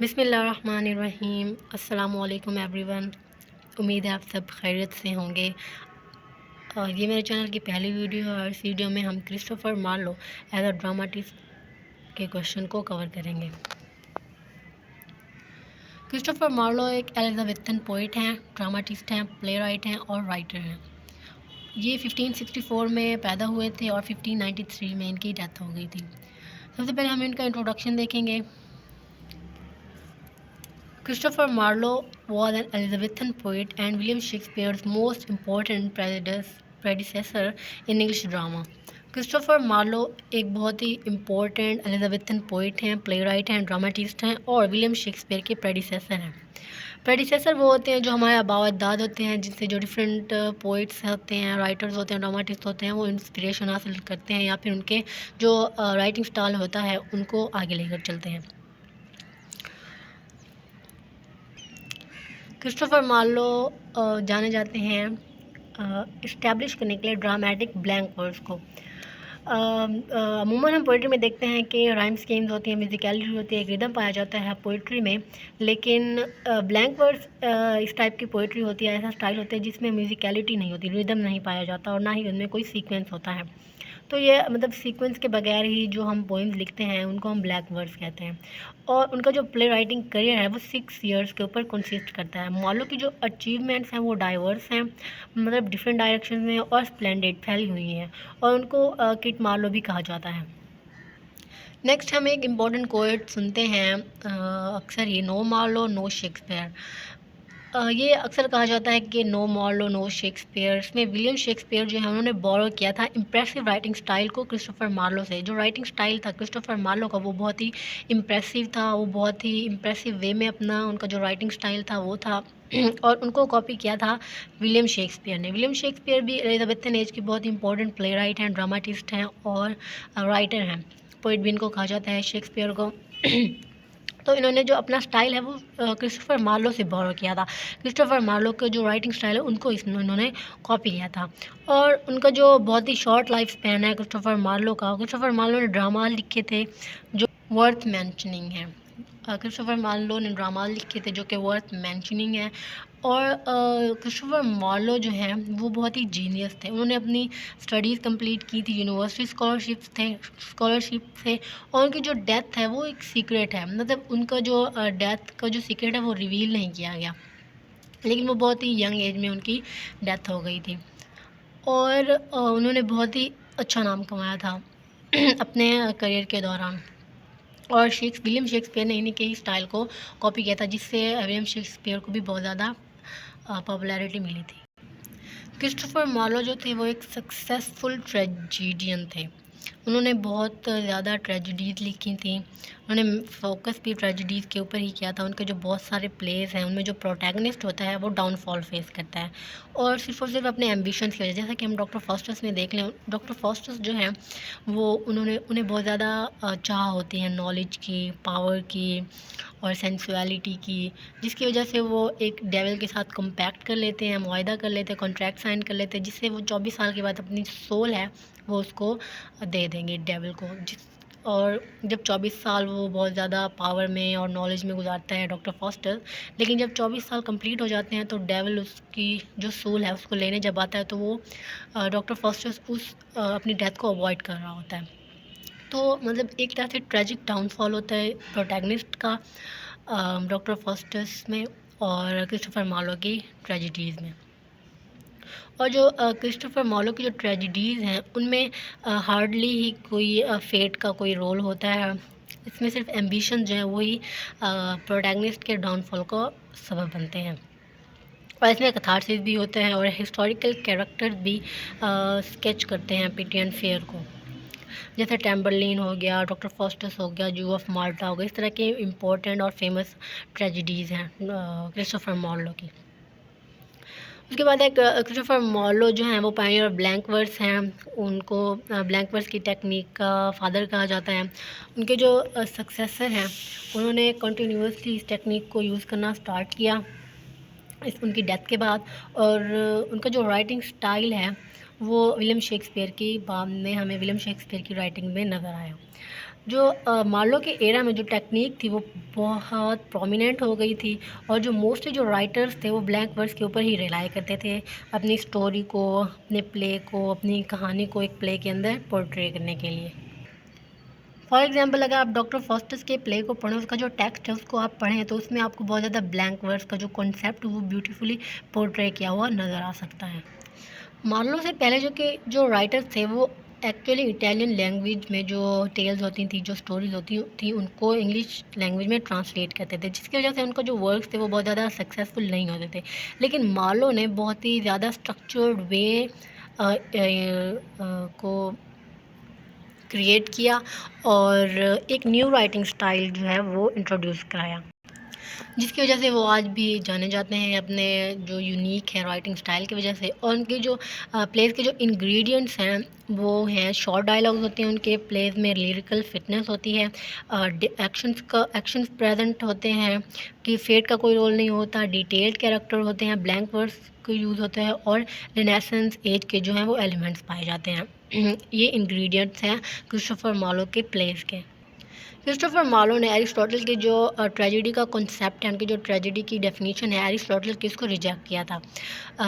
बिस्मिल्लाहिर्रहमानिर्रहीम। अस्सलामुअलैकुम एवरीवन। उम्मीद है आप सब खैरियत से होंगे। और ये मेरे चैनल की पहली वीडियो है और इस वीडियो में हम Christopher Marlowe as a dramatist के क्वेश्चन को कवर करेंगे। क्रिस्टोफर मार्लो एक एलिजाबेथन पोइट हैं, ड्रामाटिस्ट हैं, प्ले राइट हैं और राइटर हैं। ये 1564 में पैदा हुए थे और 1593 में इनकी डेथ हो गई थी। सबसे पहले हम इनका इंट्रोडक्शन देखेंगे। Christopher Marlowe was an Elizabethan poet and William Shakespeare's most important predecessor in English drama. Christopher Marlowe एक बहुत ही इम्पोर्टेंट एलिजाबेथन पोइट हैं, प्ले राइट हैं, ड्रामाटिस्ट हैं और विलियम शेक्सपियर के प्रेडिसेसर हैं। प्रेडिसेसर वो होते हैं जो हमारे आबा अजदाद होते हैं, जिनसे जो डिफरेंट पोइट्स होते हैं, राइटर्स होते हैं, ड्रामाटिस्ट होते हैं, वो इंस्पिरेशन हासिल करते हैं या फिर उनके जो राइटिंग स्टाइल होता है उनको आगे लेकर चलते हैं। क्रिस्टोफर मार्लो जाने जाते हैं इस्टेब्लिश करने के लिए ड्रामेटिक ब्लैंक वर्ड्स को। अमूमन हम पोइट्री में देखते हैं कि राइम स्कीम्स होती हैं, म्यूजिकलिटी होती है, एक रिदम पाया जाता है पोइट्री में, लेकिन ब्लैंक वर्ड्स इस टाइप की पोइट्री होती है, ऐसा स्टाइल होता है जिसमें म्यूजिकलिटी नहीं होती, रिदम नहीं पाया जाता और ना ही उनमें कोई सीक्वेंस होता है। तो ये मतलब सीक्वेंस के बगैर ही जो हम पोइम्स लिखते हैं उनको हम ब्लैक वर्ड्स कहते हैं। और उनका जो प्ले राइटिंग करियर है वो 6 ईयर्स के ऊपर कंसिस्ट करता है। मार्लो की जो अचीवमेंट्स हैं वो डाइवर्स हैं, मतलब डिफरेंट डायरेक्शन में और स्प्लेंडेड फैली हुई हैं और उनको किट मार्लो भी कहा जाता है। नेक्स्ट हम एक इम्पॉर्टेंट कोट सुनते हैं अक्सर ही, नो मार्लो नो शेक्सपियर। ये अक्सर कहा जाता है कि नो मार्लो नो शेक्सपियर। इसमें विलियम शेक्सपियर जो है उन्होंने बोरो किया था इम्प्रेसिव राइटिंग स्टाइल को क्रिस्टोफर मार्लो से। जो राइटिंग स्टाइल था क्रिस्टोफर मार्लो का वो बहुत ही इम्प्रेसिव था, वो बहुत ही इम्प्रेसिव वे में अपना उनका जो राइटिंग स्टाइल था वो था और उनको कॉपी किया था विलियम शेक्सपियर ने। विलियम शेक्सपियर भी एलिजाबेथन एज के बहुत इंपॉर्टेंट प्ले राइट हैं, ड्रामाटिस्ट हैं और राइटर हैं। पोइट भी इनको कहा जाता है शेक्सपियर को। तो इन्होंने जो अपना स्टाइल है वो क्रिस्टोफर मार्लो से बोरो किया था। क्रिस्टोफर मार्लो का जो राइटिंग स्टाइल है उनको इन्होंने कॉपी किया था। और उनका जो बहुत ही शॉर्ट लाइफ स्पैन है क्रिस्टोफर मार्लो का, क्रिस्टोफर मार्लो ने ड्रामा लिखे थे जो वर्थ मैंशनिंग है। क्रिस्टोफर मार्लो ने ड्रामा लिखे थे जो कि वर्थ मैंशनिंग है। और क्रिस्टोफर मार्लो जो हैं वो बहुत ही जीनियस थे। उन्होंने अपनी स्टडीज़ कंप्लीट की थी, यूनिवर्सिटी स्कॉलरशिप से। और उनकी जो डेथ है वो एक सीक्रेट है, मतलब उनका जो डेथ का जो सीक्रेट है वो रिवील नहीं किया गया, लेकिन वो बहुत ही यंग एज में उनकी डेथ हो गई थी। और उन्होंने बहुत ही अच्छा नाम कमाया था अपने करियर के दौरान। और विलियम शेक्सपियर ने इन्हीं के ही स्टाइल को कॉपी किया था, जिससे विलियम शेक्सपियर को भी बहुत ज़्यादा पॉपुलैरिटी मिली थी। क्रिस्टोफर मार्लो जो थे वो एक सक्सेसफुल ट्रेजिडियन थे। उन्होंने बहुत ज़्यादा ट्रेजिडीज़ लिखी थी। उन्होंने फोकस भी ट्रेजिडीज़ के ऊपर ही किया था। उनके जो बहुत सारे प्लेस हैं उनमें जो प्रोटैगनिस्ट होता है वो डाउनफॉल फेस करता है और सिर्फ अपने एम्बिशंस की वजह। जैसा कि हम डॉक्टर फॉस्टस में देख लें, डॉक्टर फॉस्टस जो हैं वो उन्हें बहुत ज़्यादा चाह होती है नॉलेज की, पावर की और सेंसुअलिटी की, जिसकी वजह से वो एक डेविल के साथ कॉम्पैक्ट कर लेते हैं, मुआहदा कर लेते हैं, कॉन्ट्रैक्ट साइन कर लेते हैं, जिससे वो 24 साल के बाद अपनी सोल है वो उसको दे देंगे डेविल को। और जब 24 साल वो बहुत ज़्यादा पावर में और नॉलेज में गुजारता है डॉक्टर फॉस्टर, लेकिन जब 24 साल कंप्लीट हो जाते हैं तो डेविल उसकी जो सोल है उसको लेने जब आता है तो वो डॉक्टर फॉस्टर अपनी डेथ को अवॉइड कर रहा होता है। तो मतलब एक तरह से ट्रेजिक डाउनफॉल होता है प्रोटैगनिस्ट का डॉक्टर फॉस्टर्स में और क्रिस्टोफर मार्लो की ट्रेजिडीज़ में। और जो क्रिस्टोफर मार्लो की जो ट्रेजिडीज़ हैं उनमें हार्डली ही कोई फेट का कोई रोल होता है। इसमें सिर्फ एम्बिशन जो है वही प्रोटैगनिस्ट के डाउनफॉल का सबब बनते हैं। और इसमें कैथारसिस भी होते हैं और हिस्टोरिकल कैरेक्टर भी स्केच करते हैं पिटियन फेयर को, जैसे टेम्बरलिन हो गया, डॉक्टर फॉस्टस हो गया, जू ऑफ माल्टा हो गया। इस तरह के इम्पोर्टेंट और फेमस ट्रेजिडीज़ हैं क्रिस्टोफर मार्लो की। उसके बाद एक क्रिस्टोफर मार्लो जो हैं वो पायनियर और ब्लैंक वर्स हैं। उनको ब्लैंक वर्स की टेक्निक का फादर कहा जाता है। उनके जो सक्सेसर हैं उन्होंने कंटिन्यूसली इस टेक्निक को यूज़ करना स्टार्ट किया उनकी डेथ के बाद। और उनका जो राइटिंग स्टाइल है वो विलियम शेक्सपियर की बाद में हमें विलियम शेक्सपियर की राइटिंग में नज़र आया। जो मार्लो के एरा में जो टेक्निक थी वो बहुत प्रोमिनेंट हो गई थी, और जो मोस्टली जो राइटर्स थे वो ब्लैंक वर्स के ऊपर ही रिलाई करते थे अपनी स्टोरी को, अपने प्ले को, अपनी कहानी को एक प्ले के अंदर पोर्ट्रे करने के लिए। फॉर एग्जांपल अगर आप डॉक्टर फॉस्टर्स के प्ले को पढ़ें, उसका जो टेक्स्ट है उसको आप पढ़ें, तो उसमें आपको बहुत ज़्यादा ब्लैंक वर्स का जो कॉन्सेप्ट वो ब्यूटीफुली पोर्ट्रे किया हुआ नज़र आ सकता है। मार्लो से पहले जो राइटर्स थे वो एक्चुअली इटालियन लैंग्वेज में जो टेल्स होती थी, जो स्टोरीज होती थी, उनको इंग्लिश लैंग्वेज में ट्रांसलेट करते थे, जिसकी वजह से उनका जो वर्क्स थे वो बहुत ज़्यादा सक्सेसफुल नहीं होते थे। लेकिन मार्लो ने बहुत ही ज़्यादा स्ट्रक्चर्ड वे को क्रिएट किया और एक न्यू राइटिंग स्टाइल जो है वो इंट्रोड्यूस कराया, जिसकी वजह से वो आज भी जाने जाते हैं अपने जो यूनिक है राइटिंग स्टाइल की वजह से। और उनके जो प्लेस के जो इंग्रेडिएंट्स हैं वो हैं शॉर्ट डायलॉग्स होते हैं उनके प्लेस में, लिरिकल फिटनेस होती है, एक्शंस प्रेजेंट होते हैं कि फेट का कोई रोल नहीं होता, डिटेल्ड कैरेक्टर होते हैं, ब्लैंक वर्ड्स को यूज़ होता है, और रिनेसेंस एज के जो हैं वो एलिमेंट्स पाए जाते हैं। ये इंग्रेडिएंट्स हैं क्रिस्टोफर मार्लो के प्लेस के। क्रिस्टोफर मार्लो ने एरिस्टोटल की जो ट्रेजेडी का कॉन्सेप्ट है, उनकी जो ट्रेजेडी की डेफिनेशन है, एरिस्टोटल की इसको रिजेक्ट किया था।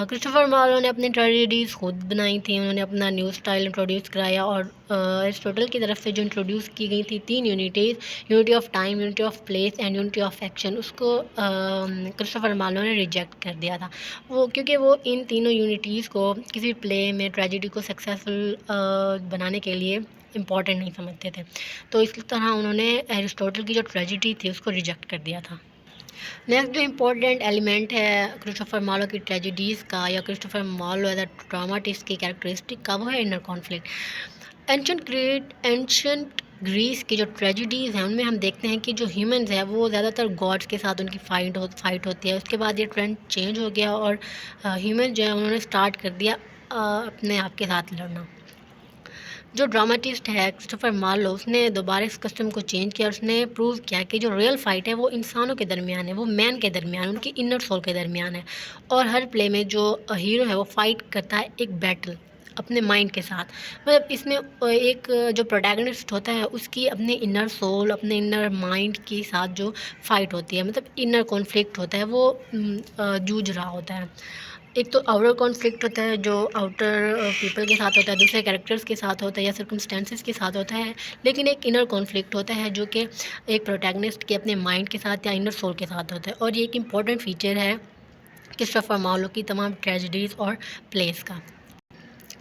क्रिस्टोफर मार्लो ने अपनी ट्रेजेडीज़ खुद बनाई थी, उन्होंने अपना न्यू स्टाइल इंट्रोड्यूस कराया, और एरिस्टोटल की तरफ से जो इंट्रोड्यूस की गई थी 3 unities, unity of time, unity of place and unity of action, उसको क्रिस्टोफर मार्लो ने रिजेक्ट कर दिया था। वो क्योंकि वो इन तीनों यूनिटीज़ को किसी प्ले में ट्रेजेडी को सक्सेसफुल बनाने के लिए इम्पॉर्टेंट नहीं समझते थे, तो इस तरह उन्होंने एरिस्टोटल की जो ट्रेजेडी थी उसको रिजेक्ट कर दिया था। नेक्स्ट जो इम्पोर्टेंट एलिमेंट है क्रिस्टोफर मार्लो की ट्रेजेडीज़ का या Christopher Marlowe as a dramatist की कैरेक्टरिस्टिक का, वो है इनर कॉन्फ्लिक्ट। एंशंट ग्रीस की जो ट्रेजेडीज़ हैं उनमें हम देखते हैं कि जो ह्यूमंस हैं वो ज़्यादातर गॉड्स के साथ उनकी फाइट होती है। उसके बाद ये ट्रेंड चेंज हो गया और ह्यूमन जो है उन्होंने स्टार्ट कर दिया अपने आप के साथ लड़ना। जो ड्रामाटिस्ट है क्रिस्टोफर मार्लो, उसने दोबारा इस कस्टम को चेंज किया और उसने प्रूव किया कि जो रियल फाइट है वो इंसानों के दरमियान है, वो मैन के दरमियान, उनकी इनर सोल के दरमियान है। और हर प्ले में जो हीरो है वो फाइट करता है एक बैटल अपने माइंड के साथ। मतलब इसमें एक जो प्रोटैगनिस्ट होता है उसकी अपने इनर सोल, अपने इनर माइंड के साथ जो फाइट होती है, मतलब इनर कॉन्फ्लिक्ट होता है, वो जूझ रहा होता है। एक तो आउटर कॉन्फ्लिक्ट होता है जो आउटर पीपल के साथ होता है, दूसरे कैरेक्टर्स के साथ होता है या सर्कमस्टेंसेस के साथ होता है, लेकिन एक इनर कॉन्फ्लिक्ट होता है जो कि एक प्रोटैगनिस्ट के अपने माइंड के साथ या इनर सोल के साथ होता है। और ये एक इम्पॉर्टेंट फीचर है क्रिस्टोफर मार्लो की तमाम ट्रेजेडीज़ और प्लेस का।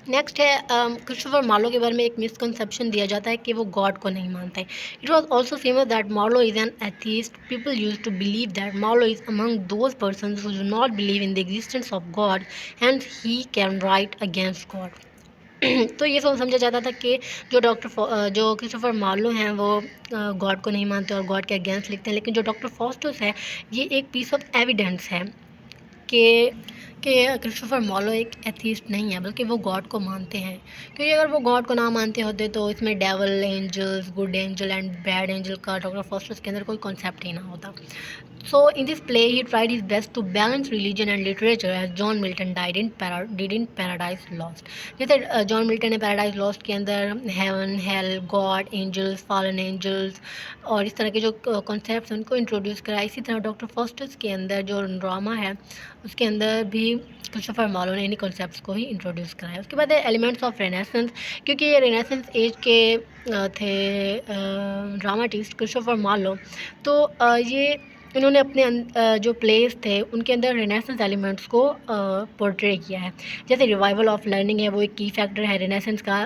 नेक्स्ट है क्रिस्टोफर मार्लो के बारे में एक मिसकंसेप्शन दिया जाता है कि वो गॉड को नहीं मानते। It was also famous that Marlowe is an atheist. People use to believe that Marlowe is among those person who do not believe in the existence of God and he can write against God. तो ये समझा जाता था कि जो Christopher Marlowe हैं वो God को नहीं मानते और गॉड के अगेंस्ट लिखते हैं, लेकिन जो डॉक्टर फॉस्टर्स है ये एक पीस ऑफ एविडेंस है कि क्रिस्टोफर मार्लो एक एथीस्ट नहीं है, बल्कि वो गॉड को मानते हैं। क्योंकि अगर वो गॉड को ना मानते होते तो इसमें devil, angels, good angel and bad angel का डॉक्टर फॉस्टर्स के अंदर कोई कॉन्सेप्ट ही ना होता। So in this play, he tried his best to balance religion and literature, as John Milton did in Paradise Lost. जैसे जॉन मिल्टन ने Paradise Lost के अंदर heaven, hell, God, angels, fallen angels और इस तरह के जो कॉन्सेप्ट्स उनको इंट्रोड्यूस करा, इसी तरह डॉक्टर फॉस्टर्स के अंदर जो ड्रामा है उसके अंदर भी क्रिस्टोफर मार्लो ने इन्हीं कॉन्सेप्ट्स को ही इंट्रोड्यूस कराया। उसके बाद है एलिमेंट्स ऑफ रेनेसेंस। क्योंकि ये रेनेसेंस एज के थे ड्रामाटिस्ट क्रिस्टोफर मार्लो, तो ये इन्होंने अपने जो प्लेस थे उनके अंदर रेनेसेंस एलिमेंट्स को पोर्ट्रे किया है। जैसे रिवाइवल ऑफ लर्निंग है, वो एक की फैक्टर है रेनेसेंस का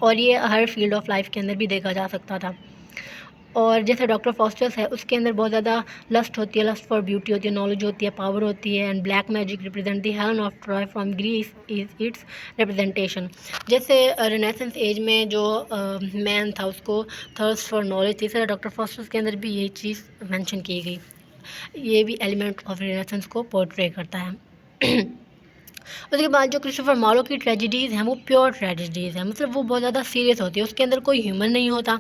और ये हर फील्ड ऑफ लाइफ के अंदर भी देखा जा सकता था। और जैसे डॉक्टर फॉस्टर्स है उसके अंदर बहुत ज़्यादा लस्ट होती है, लस्ट फॉर ब्यूटी होती है, नॉलेज होती है, पावर होती है। And black magic represent the Helen of Troy from Greece is its representation. जैसे रेनेसेंस एज में जो मैन था उसको थर्स्ट फॉर नॉलेज थी, इस तरह डॉक्टर फॉस्टर्स के अंदर भी यही चीज़ मेंशन की गई। ये भी एलिमेंट ऑफ रेनेसेंस को पोर्ट्रे करता है। उसके बाद जो क्रिस्टोफर मार्लो की ट्रेजेडीज़ हैं वो प्योर ट्रेजेडीज़ हैं, मतलब वो बहुत ज़्यादा सीरियस होती है, उसके अंदर कोई ह्यूमर नहीं होता।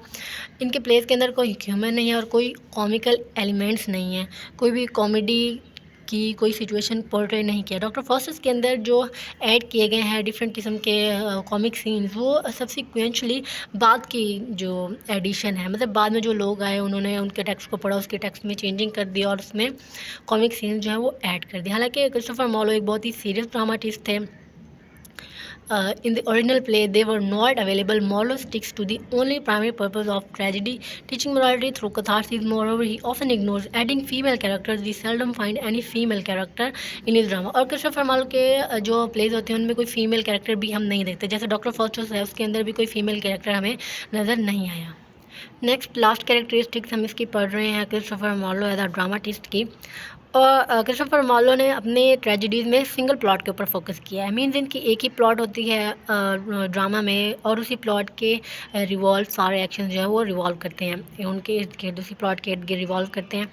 इनके प्लेस के अंदर कोई ह्यूमर नहीं है और कोई कॉमिकल एलिमेंट्स नहीं है, कोई भी कॉमेडी की कोई सिचुएशन पोर्ट्रे नहीं किया। डॉक्टर फॉस्टर्स के अंदर जो ऐड किए गए हैं डिफरेंट किस्म के कॉमिक सीन्स, वो सब्सिक्वेंटली बाद की जो एडिशन है, मतलब बाद में जो लोग आए उन्होंने उनके टेक्स्ट को पढ़ा, उसके टेक्स्ट में चेंजिंग कर दिया और उसमें कॉमिक सीन्स जो है वो ऐड कर दिया। हालांकि क्रिस्टोफर मार्लो एक बहुत ही सीरियस ड्रामाटिस्ट थे। In the original play, they were not available. Marlowe sticks to the only primary purpose of tragedy, teaching morality through catharsis. Moreover, he often ignores adding female characters. We seldom find any female character in his drama. और Christopher Marlowe के जो pledge होते हैं उनमें कोई female character भी हम नहीं देखते। जैसे डॉक्टर फॉस्टर्स है, उसके अंदर भी कोई फीमेल कैरेक्टर हमें नज़र नहीं आया। नेक्स्ट लास्ट कैरेक्टरिस्टिक्स हम इसकी पढ़ रहे हैं Christopher Marlowe as a dramatist की। और क्रिस्टोफर मार्लो ने अपने ट्रेजेडीज़ में सिंगल प्लॉट के ऊपर फोकस किया है। मीन्स इनकी एक ही प्लॉट होती है ड्रामा में और उसी प्लॉट के रिवॉल्व सारे एक्शन जो है वो रिवॉल्व करते हैं, उनके इर्द गिर्द उसी प्लॉट के इर्द गिर्द रिवॉल्व करते हैं।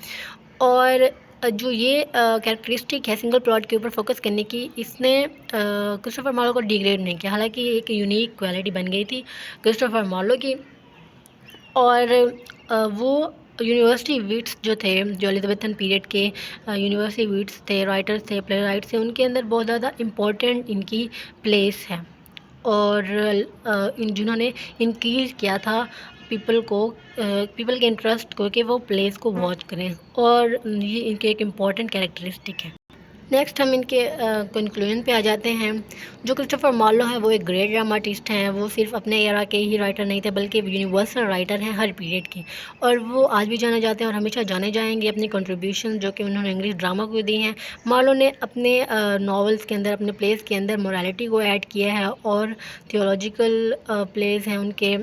और जो ये कैरेक्टरिस्टिक है सिंगल प्लॉट के ऊपर फोकस करने की, इसने क्रिस्टोफर मार्लो को डिग्रेड नहीं किया। हालांकि एक यूनिक क्वालिटी बन गई थी क्रिस्टोफर मार्लो की। और वो यूनिवर्सिटी विट्स जो थे, जो एलिज़ाबेथन पीरियड के यूनिवर्सिटी विट्स थे, राइटर्स थे, प्ले राइट्स थे, उनके अंदर बहुत ज़्यादा इम्पोर्टेंट इनकी प्लेस है। और इन जिन्होंने इंक्रीज़ किया था पीपल के इंटरेस्ट को कि वो प्लेस को वॉच करें, और ये इनके एक इम्पॉर्टेंट कैरेक्टरिस्टिक है। नेक्स्ट हम इनके कंक्लूजन पे आ जाते हैं। जो क्रिस्टोफर मार्लो है वो एक ग्रेट ड्रामाटिस्ट हैं। वो सिर्फ अपने एरा के ही राइटर नहीं थे बल्कि यूनिवर्सल राइटर हैं हर पीरियड के, और वो आज भी जाने जाते हैं और हमेशा जाने जाएंगे अपनी कंट्रीब्यूशन जो कि उन्होंने इंग्लिश ड्रामा को दी हैं। मार्लो ने अपने नॉवेल्स के अंदर, अपने प्लेस के अंदर मोरालिटी को ऐड किया है, और थियोलॉजिकल प्लेस हैं उनके।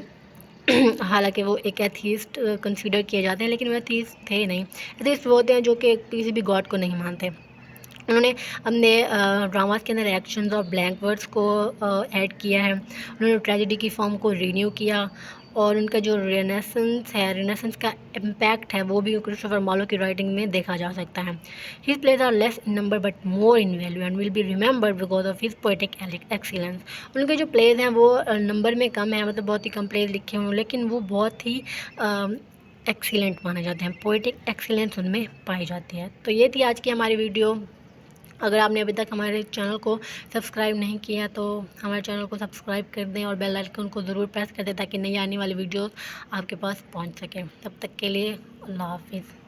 हालांकि वो एक एथीस्ट कंसीडर किए जाते हैं, लेकिन वो एथीस्ट थे नहीं। एथीस्ट वो होते हैं जो कि किसी भी गॉड को नहीं मानते। उन्होंने अपने ड्रामास के अंदर एक्शंस और ब्लैंक वर्ड्स को ऐड किया है। उन्होंने ट्रेजेडी की फॉर्म को रिन्यू किया, और उनका जो रेनेसेंस का इम्पैक्ट है वो भी क्रिस्टोफर मार्लो की राइटिंग में देखा जा सकता है। His plays are less in number but more in value and will be remembered because of his poetic excellence. उनके जो प्लेज हैं वो नंबर में कम है, मतलब बहुत ही कम प्लेज लिखे हुए, लेकिन वो बहुत ही एक्सीलेंट माने जाते हैं। पोएटिक एक्सीलेंस उनमें पाई जाती है। तो ये थी आज की हमारी वीडियो। अगर आपने अभी तक हमारे चैनल को सब्सक्राइब नहीं किया तो हमारे चैनल को सब्सक्राइब कर दें और बेल आइकन को ज़रूर प्रेस कर दें ताकि नई आने वाली वीडियोस आपके पास पहुंच सके। तब तक के लिए अल्लाह हाफिज़।